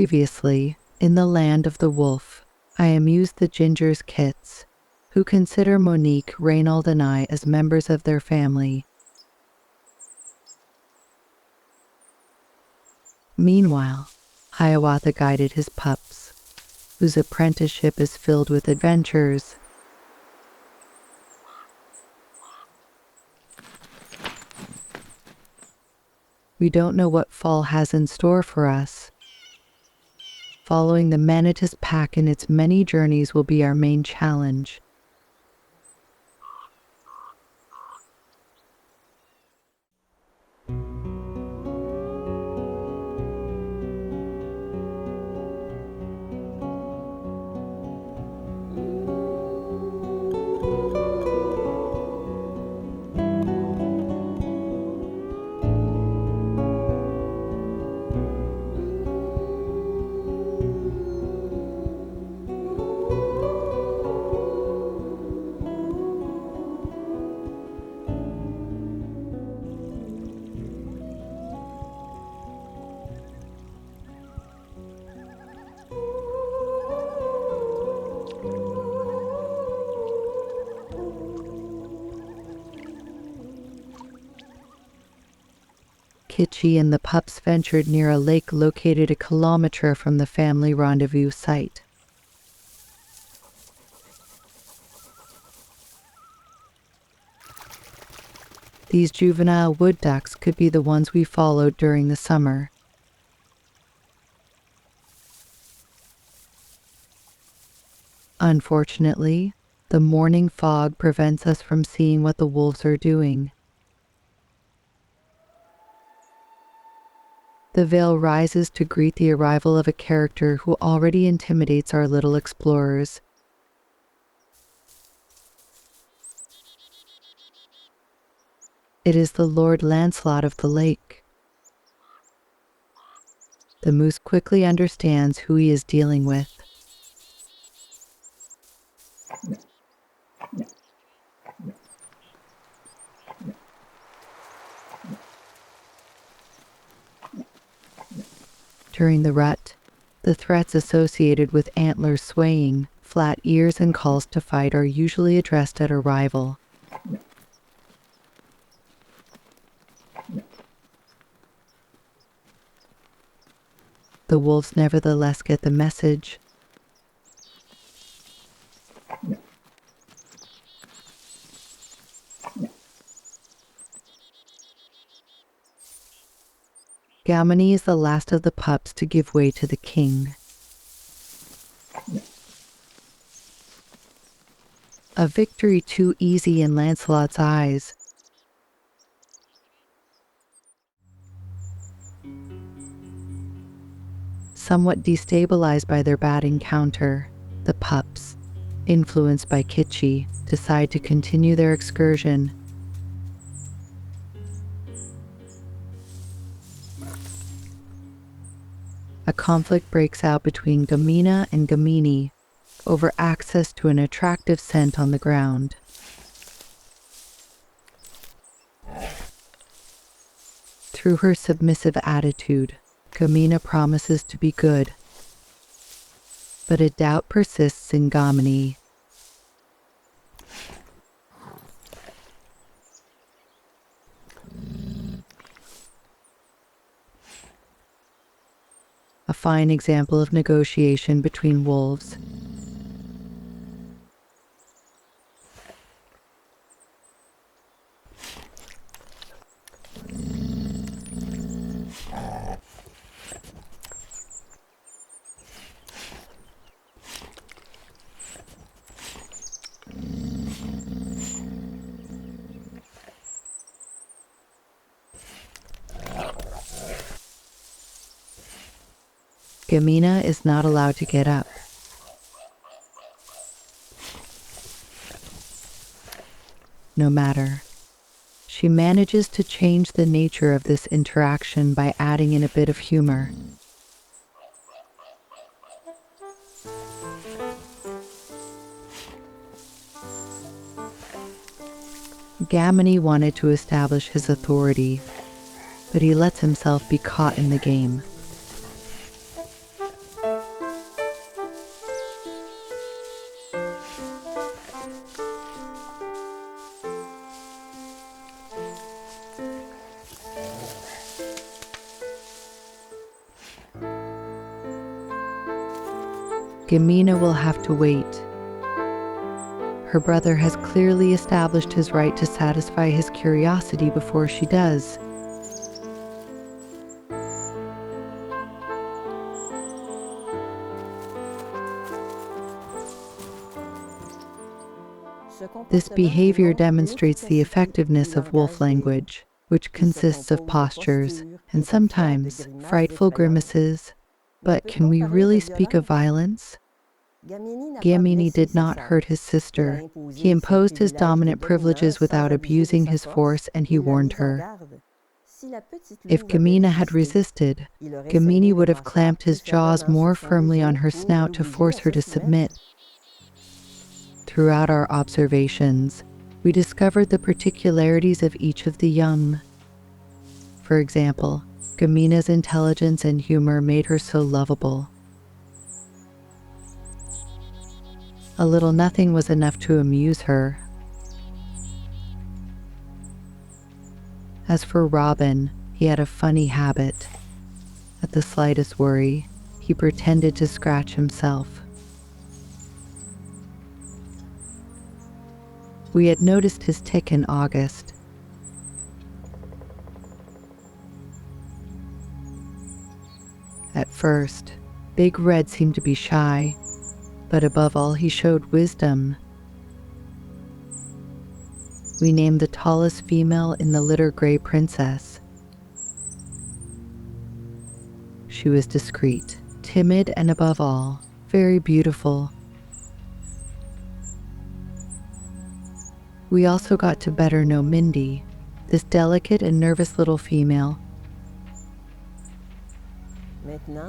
Previously, in the land of the wolf, I amused the Ginger's kits, who consider Monique, Raynald, and I as members of their family. Meanwhile, Hiawatha guided his pups, whose apprenticeship is filled with adventures. We don't know what fall has in store for us. Following the Manitous Pack in its many journeys will be our main challenge. Kitchi and the pups ventured near a lake located a kilometer from the family rendezvous site. These juvenile wood ducks could be the ones we followed during the summer. Unfortunately, the morning fog prevents us from seeing what the wolves are doing. The veil rises to greet the arrival of a character who already intimidates our little explorers. It is the Lord Lancelot of the lake. The moose quickly understands who he is dealing with. During the rut, the threats associated with antlers swaying, flat ears, and calls to fight are usually addressed at arrival. The wolves nevertheless get the message. Gamini is the last of the pups to give way to the king. A victory too easy in Lancelot's eyes. Somewhat destabilized by their bad encounter, the pups, influenced by Kitchi, decide to continue their excursion. A conflict breaks out between Gamina and Gamini over access to an attractive scent on the ground. Through her submissive attitude, Gamina promises to be good, but a doubt persists in Gamini. A fine example of negotiation between wolves. Gamina is not allowed to get up. No matter. She manages to change the nature of this interaction by adding in a bit of humor. Gamini wanted to establish his authority, but he lets himself be caught in the game. Gamina will have to wait. Her brother has clearly established his right to satisfy his curiosity before she does. This behavior demonstrates the effectiveness of wolf language, which consists of postures and sometimes frightful grimaces. But can we really speak of violence? Gamini did not hurt his sister. He imposed his dominant privileges without abusing his force, and he warned her. If Gamina had resisted, Gamini would have clamped his jaws more firmly on her snout to force her to submit. Throughout our observations, we discovered the particularities of each of the young. For example, Gamina's intelligence and humor made her so lovable. A little nothing was enough to amuse her. As for Robin, he had a funny habit. At the slightest worry, he pretended to scratch himself. We had noticed his tic in August. At first, Big Red seemed to be shy, but above all he showed wisdom. We named the tallest female in the litter Gray Princess. She was discreet, timid, and above all, very beautiful. We also got to better know Mindy, this delicate and nervous little female.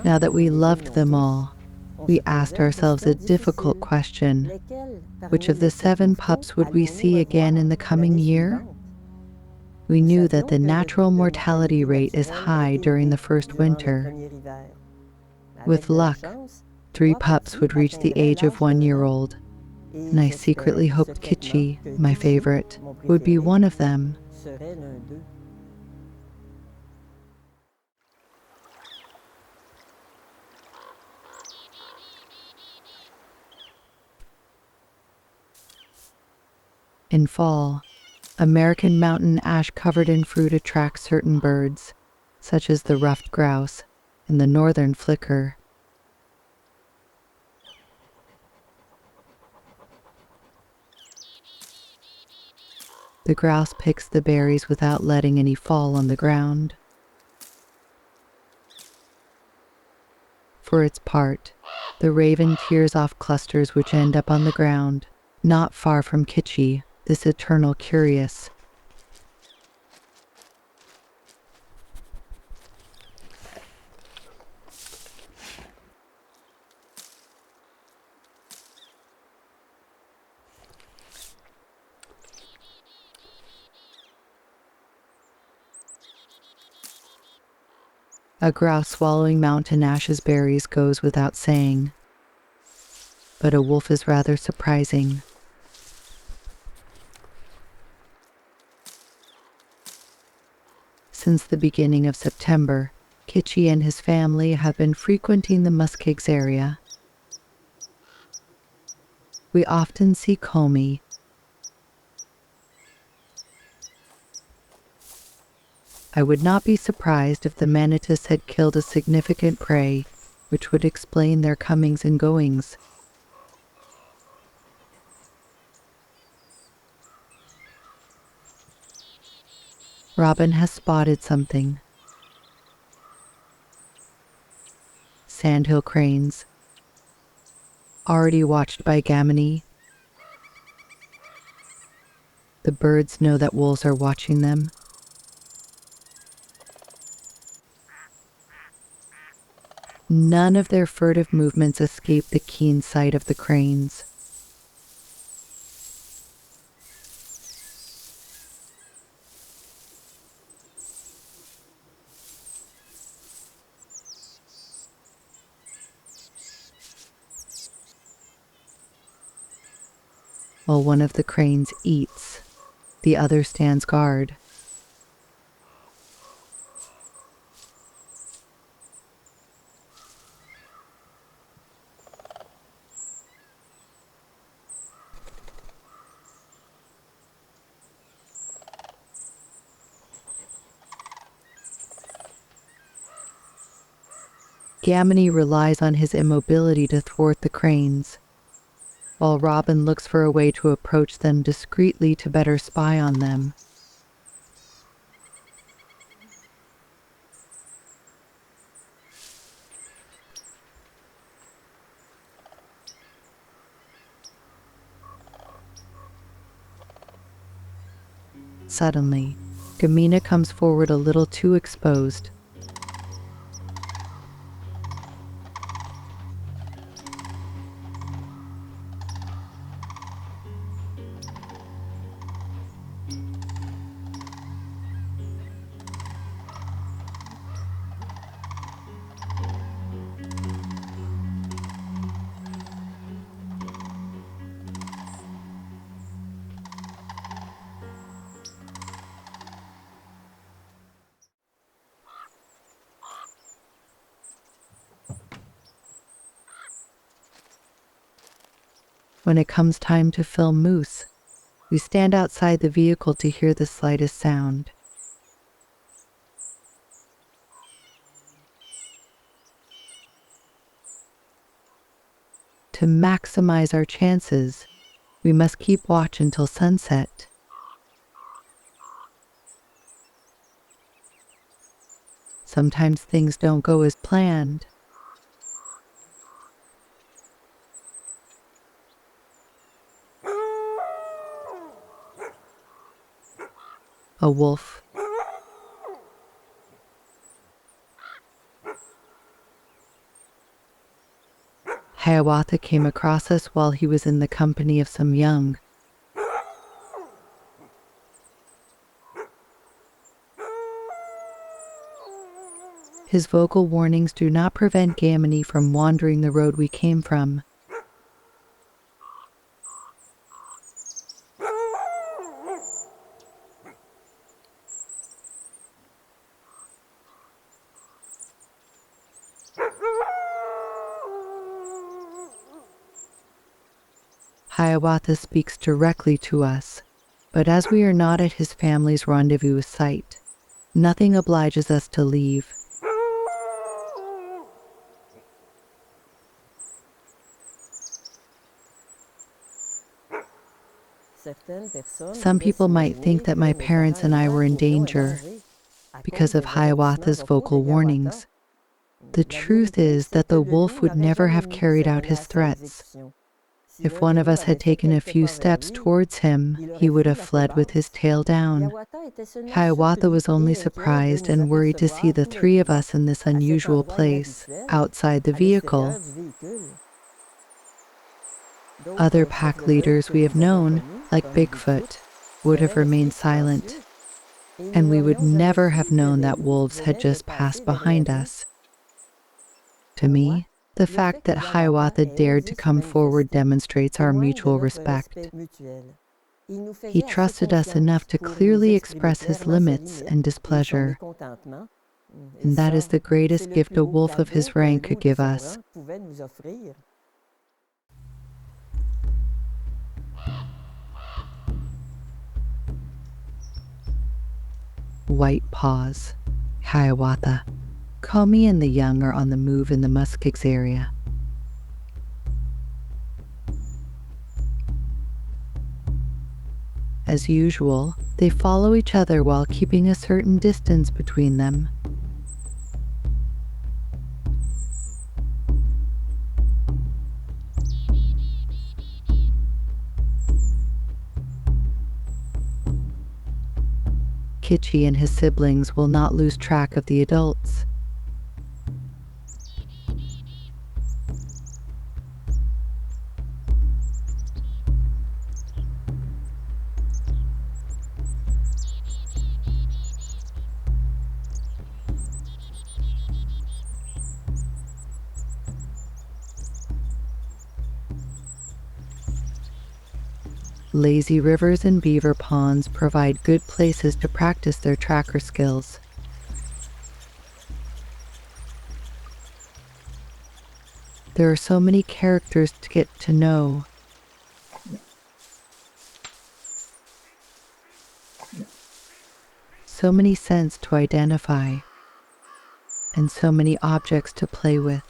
Now that we loved them all, we asked ourselves a difficult question. Which of the 7 pups would we see again in the coming year? We knew that the natural mortality rate is high during the first winter. With luck, 3 pups would reach the age of 1 year old, and I secretly hoped Kitschy, my favorite, would be one of them. In fall, American mountain ash covered in fruit attracts certain birds, such as the ruffed grouse and the northern flicker. The grouse picks the berries without letting any fall on the ground. For its part, the raven tears off clusters which end up on the ground, not far from Kitschy, this eternal curious. A grouse swallowing mountain ash's berries goes without saying, but a wolf is rather surprising. Since the beginning of September, Kitschy and his family have been frequenting the muskegs area. We often see Comey. I would not be surprised if the Manitous had killed a significant prey, which would explain their comings and goings. Robin has spotted something. Sandhill cranes, already watched by Gamini. The birds know that wolves are watching them. None of their furtive movements escape the keen sight of the cranes. While one of the cranes eats, the other stands guard. Gamini relies on his immobility to thwart the cranes, while Robin looks for a way to approach them discreetly to better spy on them. Suddenly, Gamina comes forward a little too exposed. When it comes time to film moose, we stand outside the vehicle to hear the slightest sound. To maximize our chances, we must keep watch until sunset. Sometimes things don't go as planned. A wolf. Hiawatha came across us while he was in the company of some young. His vocal warnings do not prevent Gamini from wandering the road we came from. Hiawatha speaks directly to us, but as we are not at his family's rendezvous site, nothing obliges us to leave. Some people might think that my parents and I were in danger because of Hiawatha's vocal warnings. The truth is that the wolf would never have carried out his threats. If one of us had taken a few steps towards him, he would have fled with his tail down. Hiawatha was only surprised and worried to see the three of us in this unusual place, outside the vehicle. Other pack leaders we have known, like Bigfoot, would have remained silent, and we would never have known that wolves had just passed behind us. To me, the fact that Hiawatha dared to come forward demonstrates our mutual respect. He trusted us enough to clearly express his limits and displeasure, and that is the greatest gift a wolf of his rank could give us. White paws. Hiawatha. Kami and the young are on the move in the muskegs area. As usual, they follow each other while keeping a certain distance between them. Kitchi and his siblings will not lose track of the adults. Lazy rivers and beaver ponds provide good places to practice their tracker skills. There are so many characters to get to know. So many scents to identify. and so many objects to play with.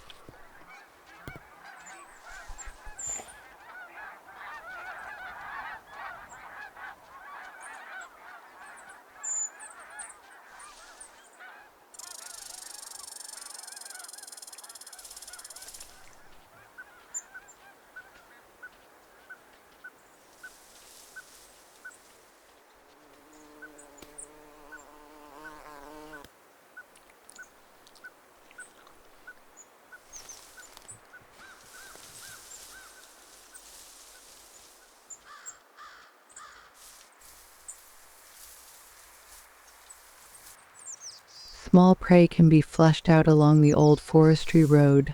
Small prey can be flushed out along the old forestry road.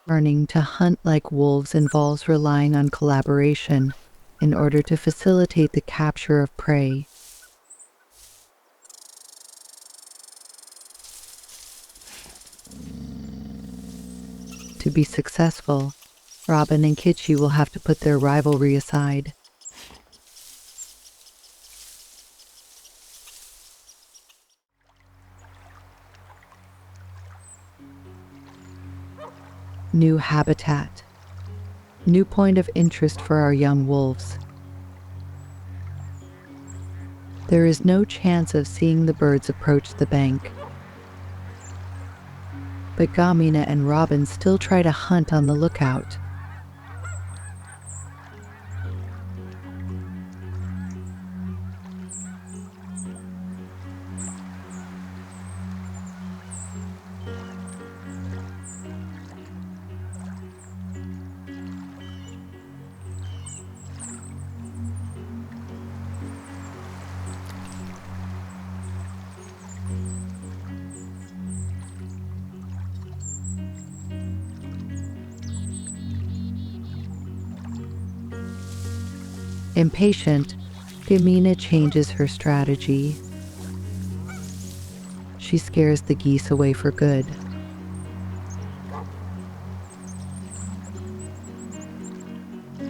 Learning to hunt like wolves involves relying on collaboration in order to facilitate the capture of prey. To be successful, Robin and Kitschy will have to put their rivalry aside. New habitat. New point of interest for our young wolves. There is no chance of seeing the birds approach the bank. But Gamina and Robin still try to hunt on the lookout. Impatient, Gamina changes her strategy. She scares the geese away for good.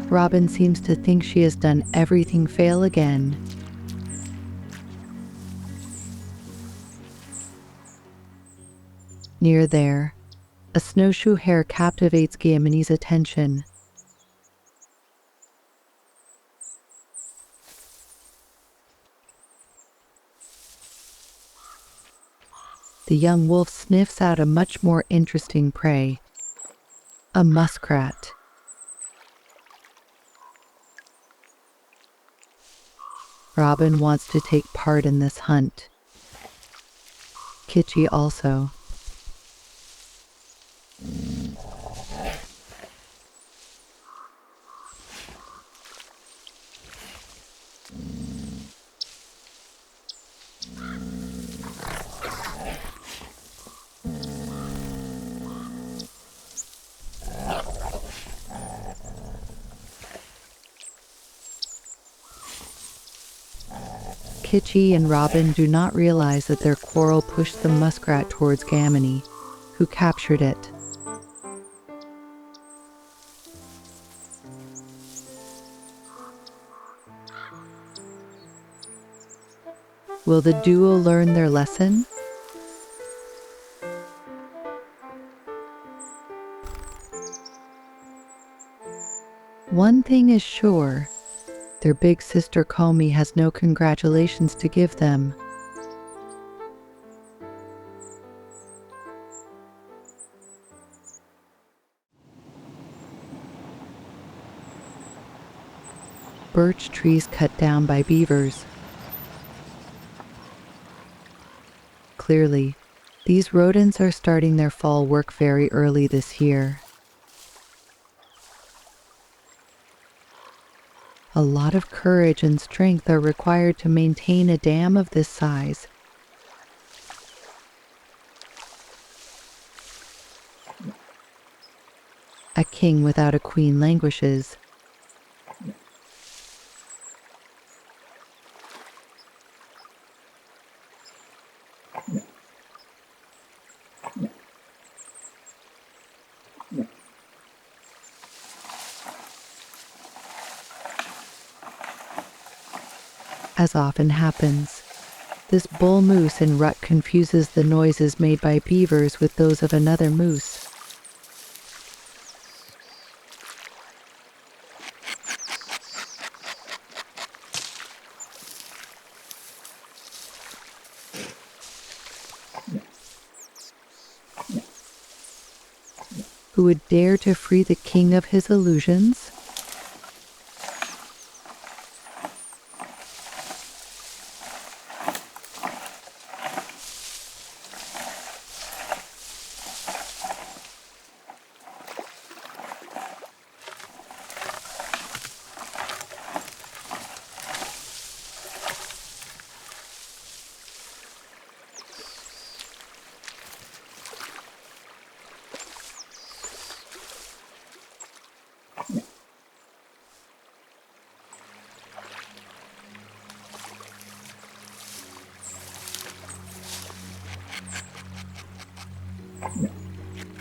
Robin seems to think she has done everything fail again. Near there, a snowshoe hare captivates Gamini's attention. The young wolf sniffs out a much more interesting prey, a muskrat. Robin wants to take part in this hunt. Kitschy also. Kitschy and Robin do not realize that their quarrel pushed the muskrat towards Gamini, who captured it. Will the duo learn their lesson? One thing is sure. Their big sister Comey has no congratulations to give them. Birch trees cut down by beavers. Clearly, these rodents are starting their fall work very early this year. A lot of courage and strength are required to maintain a dam of this size. A king without a queen languishes. as often happens. This bull moose in rut confuses the noises made by beavers with those of another moose. Who would dare to free the king of his illusions?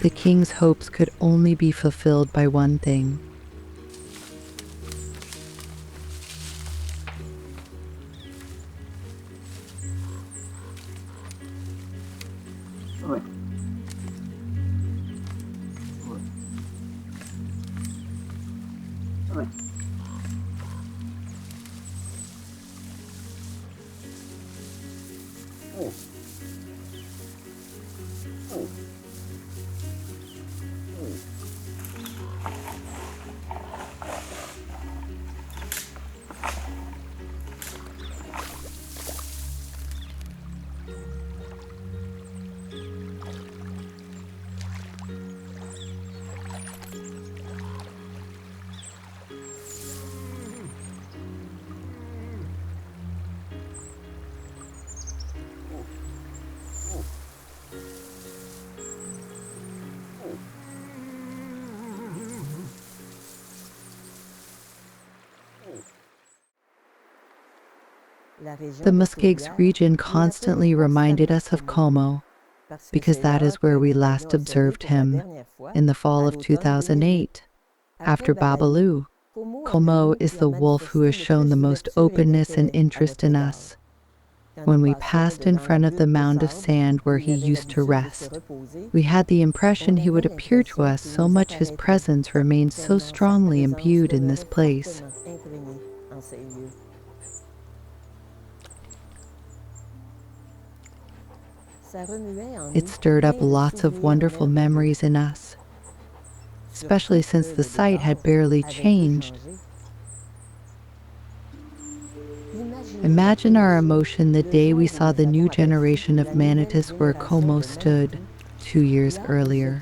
The king's hopes could only be fulfilled by one thing. The muskegs region constantly reminded us of Como, because that is where we last observed him, in the fall of 2008. After Babalu, Como is the wolf who has shown the most openness and interest in us. When we passed in front of the mound of sand where he used to rest, we had the impression he would appear to us, so much his presence remained so strongly imbued in this place. It stirred up lots of wonderful memories in us, especially since the site had barely changed. Imagine our emotion the day we saw the new generation of Manitous where Como stood 2 years earlier.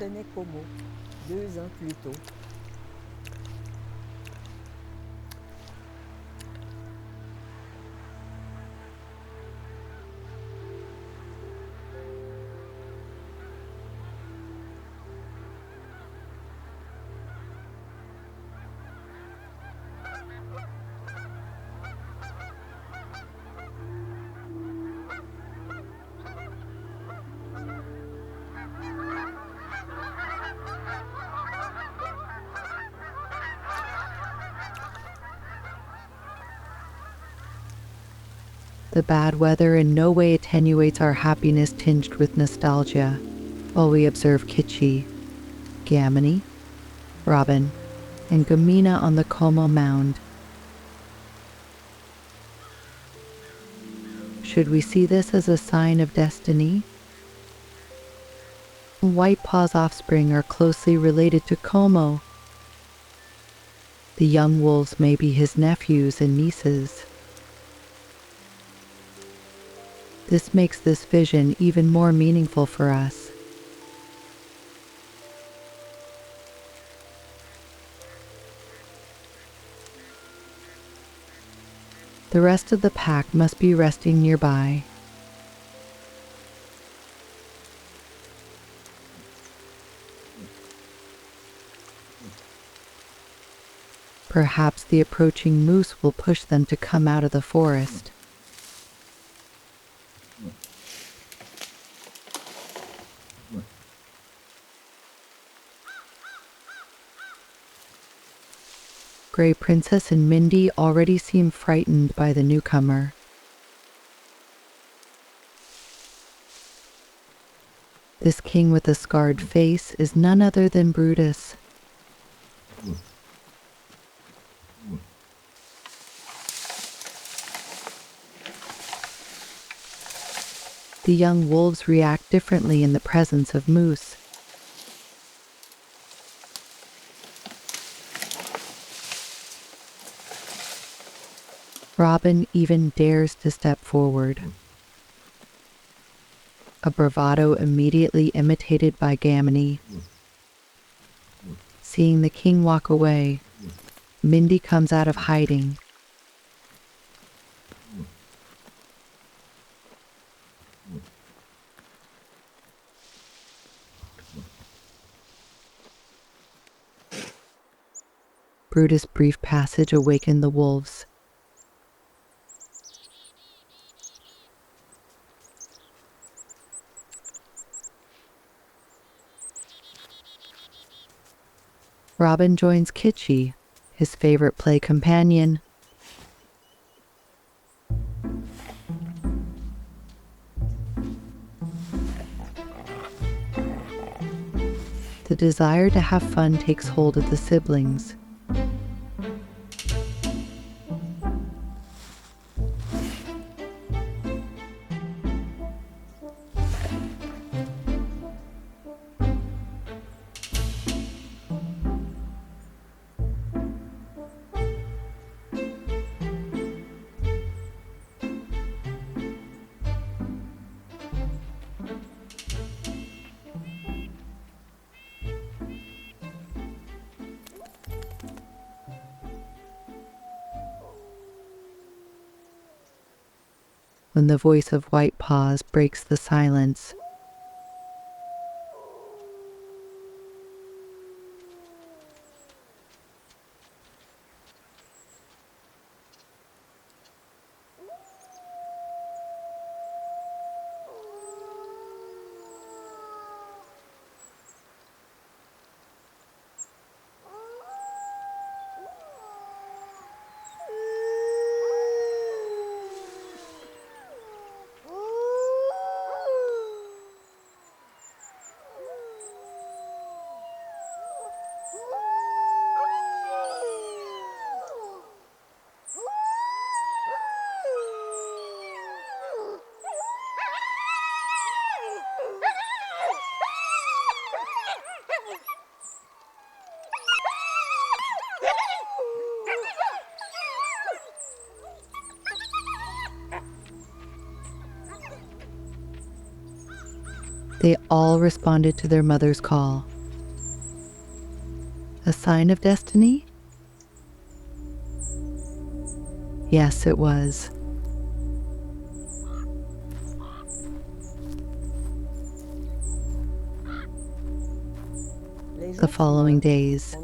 The bad weather in no way attenuates our happiness tinged with nostalgia while we observe Kitchi, Gamini, Robin, and Gamina on the Como Mound. Should we see this as a sign of destiny? White Paw's offspring are closely related to Como. The young wolves may be his nephews and nieces. This makes this vision even more meaningful for us. The rest of the pack must be resting nearby. Perhaps the approaching moose will push them to come out of the forest. Gray Princess and Mindy already seem frightened by the newcomer. This king with a scarred face is none other than Brutus. The young wolves react differently in the presence of moose. Robin even dares to step forward. A bravado immediately imitated by Gamini. Seeing the king walk away, Mindy comes out of hiding. Brutus' brief passage awakened the wolves. Robin joins Kitschy, his favorite play companion. The desire to have fun takes hold of the siblings. When the voice of White Paws breaks the silence, they all responded to their mother's call. A sign of destiny? Yes, it was. The following days,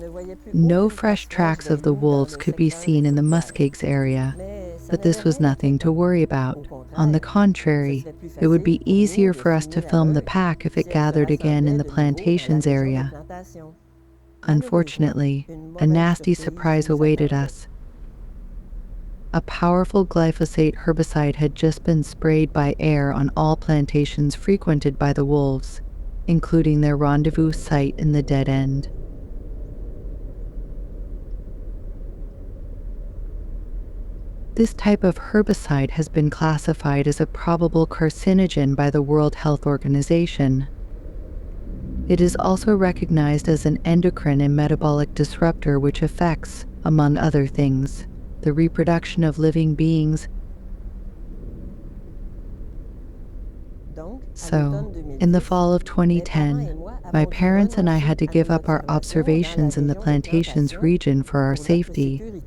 no fresh tracks of the wolves could be seen in the muskegs area, but this was nothing to worry about. On the contrary, it would be easier for us to film the pack if it gathered again in the plantations area. Unfortunately, a nasty surprise awaited us. A powerful glyphosate herbicide had just been sprayed by air on all plantations frequented by the wolves, including their rendezvous site in the dead end. This type of herbicide has been classified as a probable carcinogen by the World Health Organization. It is also recognized as an endocrine and metabolic disruptor which affects, among other things, the reproduction of living beings. So, in the fall of 2010, my parents and I had to give up our observations in the plantations region for our safety.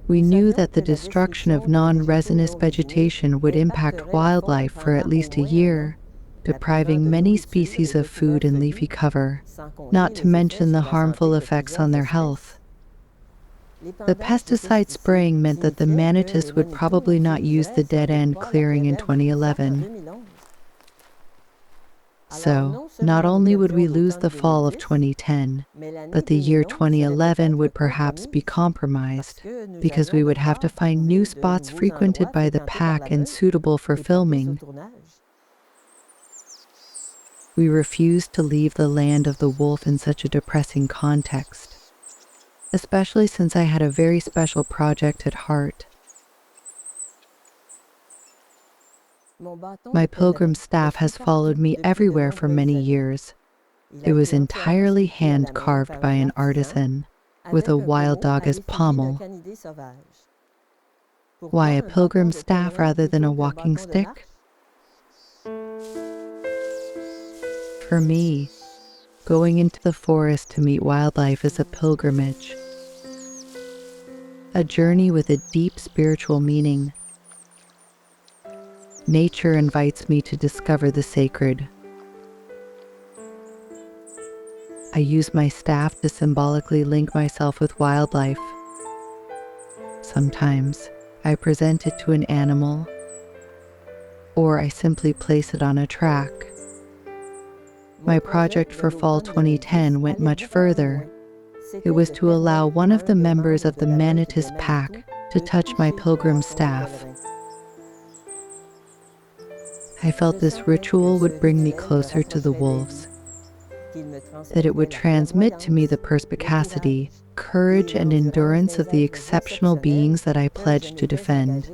We knew that the destruction of non-resinous vegetation would impact wildlife for at least a year, depriving many species of food and leafy cover, not to mention the harmful effects on their health. The pesticide spraying meant that the Manitous would probably not use the dead-end clearing in 2011. So, not only would we lose the fall of 2010, but the year 2011 would perhaps be compromised, because we would have to find new spots frequented by the pack and suitable for filming. we refused to leave the land of the wolf in such a depressing context, especially since I had a very special project at heart. My pilgrim staff has followed me everywhere for many years. It was entirely hand-carved by an artisan, with a wild dog as pommel. Why a pilgrim staff rather than a walking stick? For me, going into the forest to meet wildlife is a pilgrimage, a journey with a deep spiritual meaning. Nature invites me to discover the sacred. I use my staff to symbolically link myself with wildlife. Sometimes I present it to an animal, or I simply place it on a track. My project for fall 2010 went much further. It was to allow one of the members of the Manitous Pack to touch my pilgrim staff. I felt this ritual would bring me closer to the wolves, that it would transmit to me the perspicacity, courage, and endurance of the exceptional beings that I pledged to defend.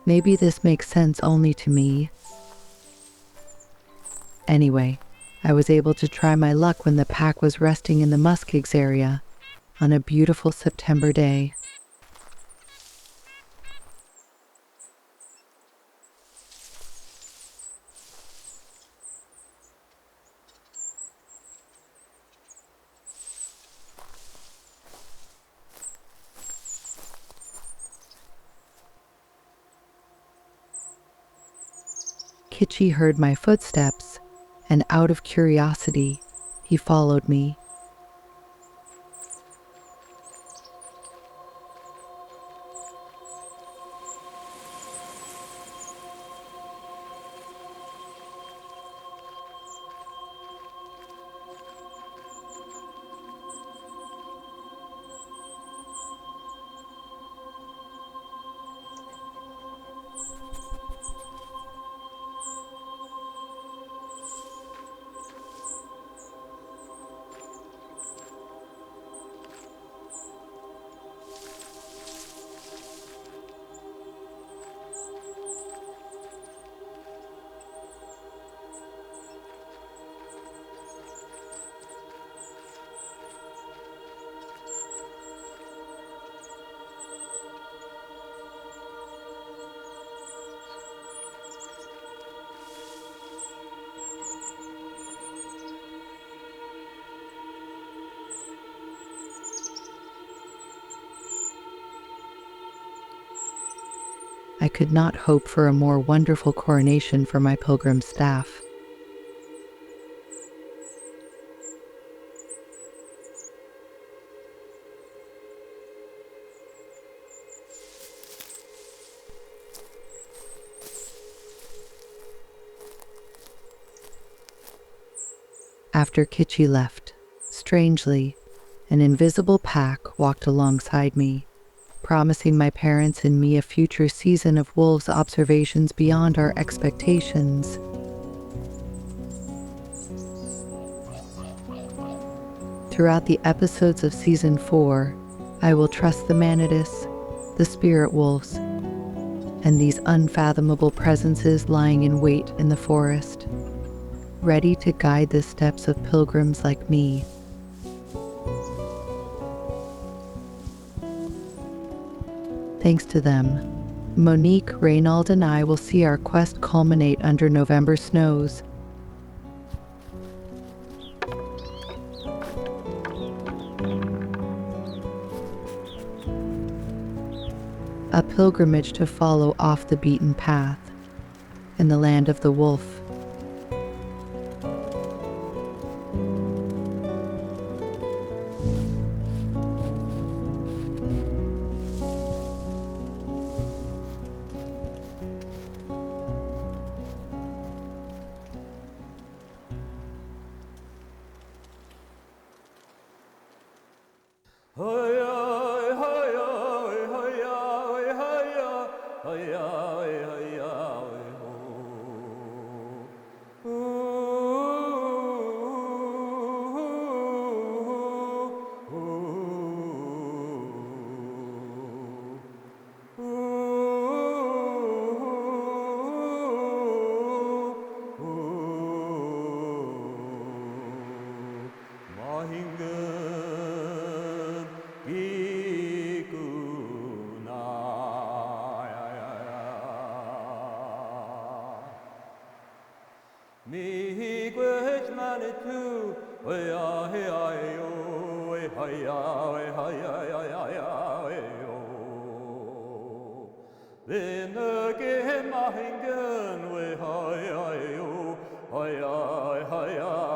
Maybe this makes sense only to me. Anyway, I was able to try my luck when the pack was resting in the muskegs area on a beautiful September day. Kitchi heard my footsteps, and out of curiosity, he followed me. I could not hope for a more wonderful coronation for my pilgrim staff. After Kitchi left, strangely, an invisible pack walked alongside me, promising my parents and me a future season of wolves observations beyond our expectations. Throughout the episodes of Season 4, I will trust the Manitous, the spirit wolves, and these unfathomable presences lying in wait in the forest, ready to guide the steps of pilgrims like me. Thanks to them, Monique, Raynald, and I will see our quest culminate under November snows. A pilgrimage to follow off the beaten path in the land of the wolf. Miigwech Manitou, we-ah-hey-ah-yo, we-hi-ya-we-hi-ya-ya-ya-ya-yo. Vinnerge-mahingen, we-hi-ya-yo, hi-ya-hi-ya.